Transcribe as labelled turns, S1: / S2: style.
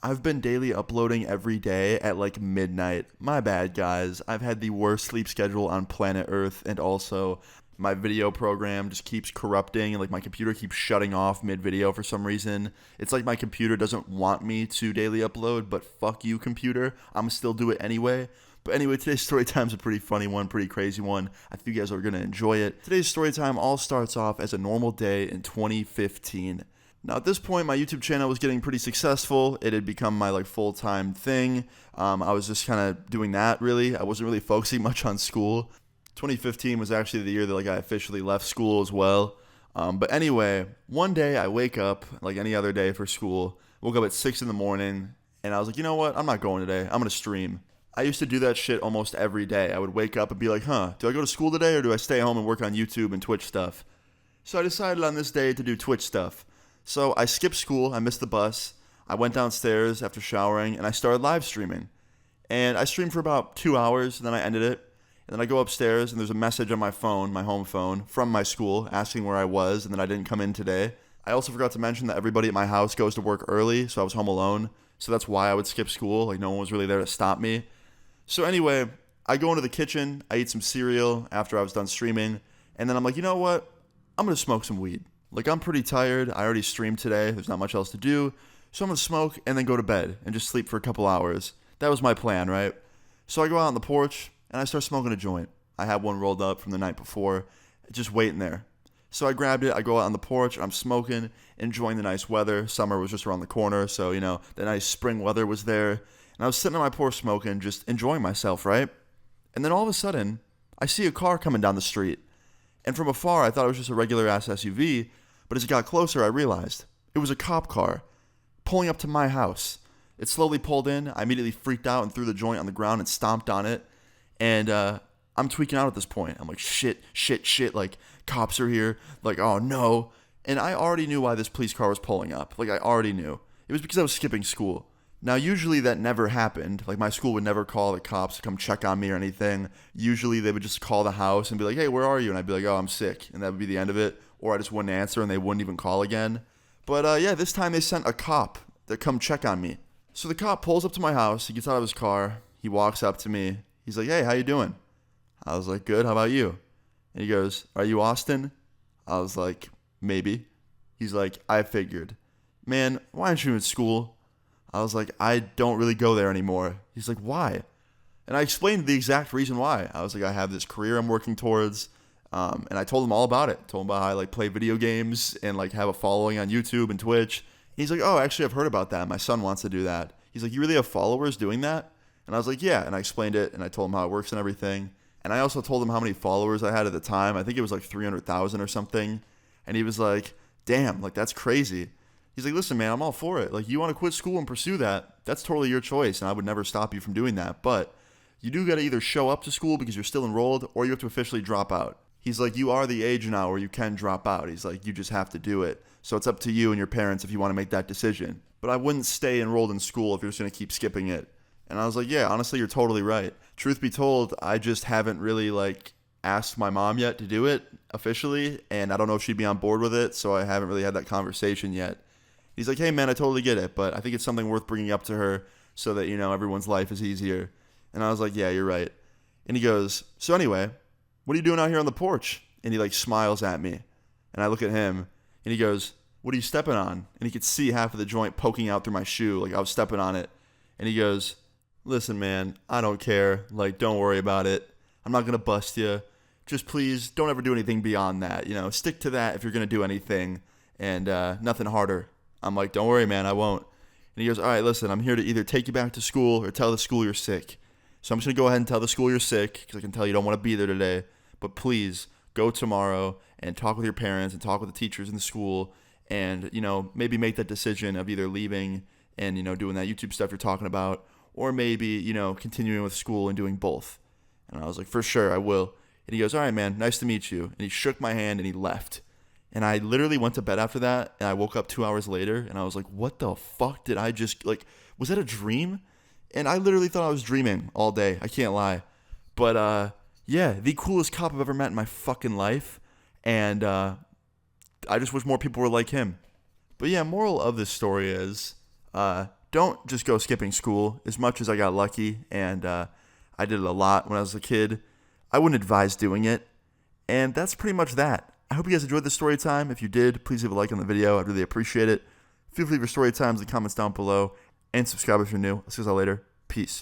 S1: I've been daily uploading every day at like midnight. My bad, guys. I've had the worst sleep schedule on planet Earth, and also my video program just keeps corrupting, and like my computer keeps shutting off mid video for some reason. It's like my computer doesn't want me to daily upload, but fuck you, computer. I'm still do it anyway. But anyway, today's story time's a pretty funny one, pretty crazy one. I think you guys are gonna enjoy it. Today's story time all starts off as a normal day in 2015. Now at this point, my YouTube channel was getting pretty successful. It had become my like full-time thing. I was just kind of doing that really. I wasn't really focusing much on school. 2015 was actually the year that like I officially left school as well. But anyway, one day I wake up like any other day for school. Woke up at 6 in the morning, and I was like, you know what? I'm not going today. I'm gonna stream. I used to do that shit almost every day. I would wake up and be like, do I go to school today or do I stay home and work on YouTube and Twitch stuff? So I decided on this day to do Twitch stuff. So I skipped school, I missed the bus, I went downstairs after showering, and I started live streaming. And I streamed for about 2 hours, and then I ended it. And then I go upstairs, and there's a message on my phone, my home phone, from my school, asking where I was, and that I didn't come in today. I also forgot to mention that everybody at my house goes to work early, so I was home alone. So that's why I would skip school, like no one was really there to stop me. So anyway, I go into the kitchen, I eat some cereal after I was done streaming, and then I'm like, you know what? I'm going to smoke some weed. Like, I'm pretty tired. I already streamed today. There's not much else to do. So I'm going to smoke and then go to bed and just sleep for a couple hours. That was my plan, right? So I go out on the porch and I start smoking a joint. I had one rolled up from the night before, just waiting there. So I grabbed it. I go out on the porch. I'm smoking, enjoying the nice weather. Summer was just around the corner. So, the nice spring weather was there. And I was sitting on my porch smoking, just enjoying myself, right? And then all of a sudden, I see a car coming down the street. And from afar, I thought it was just a regular ass SUV. But as it got closer, I realized it was a cop car pulling up to my house. It slowly pulled in. I immediately freaked out and threw the joint on the ground and stomped on it. And I'm tweaking out at this point. I'm like, shit, like, cops are here. Like, oh no. And I already knew why this police car was pulling up. Like, I already knew. It was because I was skipping school. Now, usually that never happened. Like, my school would never call the cops to come check on me or anything. Usually they would just call the house and be like, hey, where are you? And I'd be like, oh, I'm sick. And that would be the end of it. Or I just wouldn't answer and they wouldn't even call again. But yeah, this time they sent a cop to come check on me. So the cop pulls up to my house. He gets out of his car. He walks up to me. He's like, hey, how you doing? I was like, good. How about you? And he goes, are you Austin? I was like, maybe. He's like, I figured. Man, why aren't you in school? I was like, I don't really go there anymore. He's like, why? And I explained the exact reason why. I was like, I have this career I'm working towards. And I told him all about it. Told him about how I like play video games and like have a following on YouTube and Twitch. He's like, oh, actually, I've heard about that. My son wants to do that. He's like, you really have followers doing that? And I was like, yeah. And I explained it and I told him how it works and everything. And I also told him how many followers I had at the time. I think it was like 300,000 or something. And he was like, damn, like that's crazy. He's like, listen, man, I'm all for it. Like, you want to quit school and pursue that, that's totally your choice, and I would never stop you from doing that. But you do got to either show up to school because you're still enrolled, or you have to officially drop out. He's like, you are the age now where you can drop out. He's like, you just have to do it. So it's up to you and your parents if you want to make that decision. But I wouldn't stay enrolled in school if you're just going to keep skipping it. And I was like, yeah, honestly, you're totally right. Truth be told, I just haven't really, like, asked my mom yet to do it officially, and I don't know if she'd be on board with it, so I haven't really had that conversation yet. He's like, hey, man, I totally get it, but I think it's something worth bringing up to her so that, everyone's life is easier. And I was like, yeah, you're right. And he goes, so anyway, what are you doing out here on the porch? And he, like, smiles at me. And I look at him, and he goes, what are you stepping on? And he could see half of the joint poking out through my shoe, like I was stepping on it. And he goes, listen, man, I don't care. Like, don't worry about it. I'm not going to bust you. Just please don't ever do anything beyond that. Stick to that if you're going to do anything, and nothing harder. I'm like, don't worry, man, I won't. And he goes, all right, listen, I'm here to either take you back to school or tell the school you're sick. So I'm just going to go ahead and tell the school you're sick because I can tell you don't want to be there today. But please go tomorrow and talk with your parents and talk with the teachers in the school and, maybe make that decision of either leaving and, doing that YouTube stuff you're talking about, or maybe, continuing with school and doing both. And I was like, for sure, I will. And he goes, all right, man, nice to meet you. And he shook my hand and he left. And I literally went to bed after that, and I woke up 2 hours later, and I was like, what the fuck did I just, like, was that a dream? And I literally thought I was dreaming all day. I can't lie. But, yeah, the coolest cop I've ever met in my fucking life. And I just wish more people were like him. But, yeah, moral of this story is don't just go skipping school. As much as I got lucky and I did it a lot when I was a kid, I wouldn't advise doing it. And that's pretty much that. I hope you guys enjoyed this story time. If you did, please leave a like on the video. I'd really appreciate it. Feel free to leave your story times in the comments down below and subscribe if you're new. I'll see you guys all later. Peace.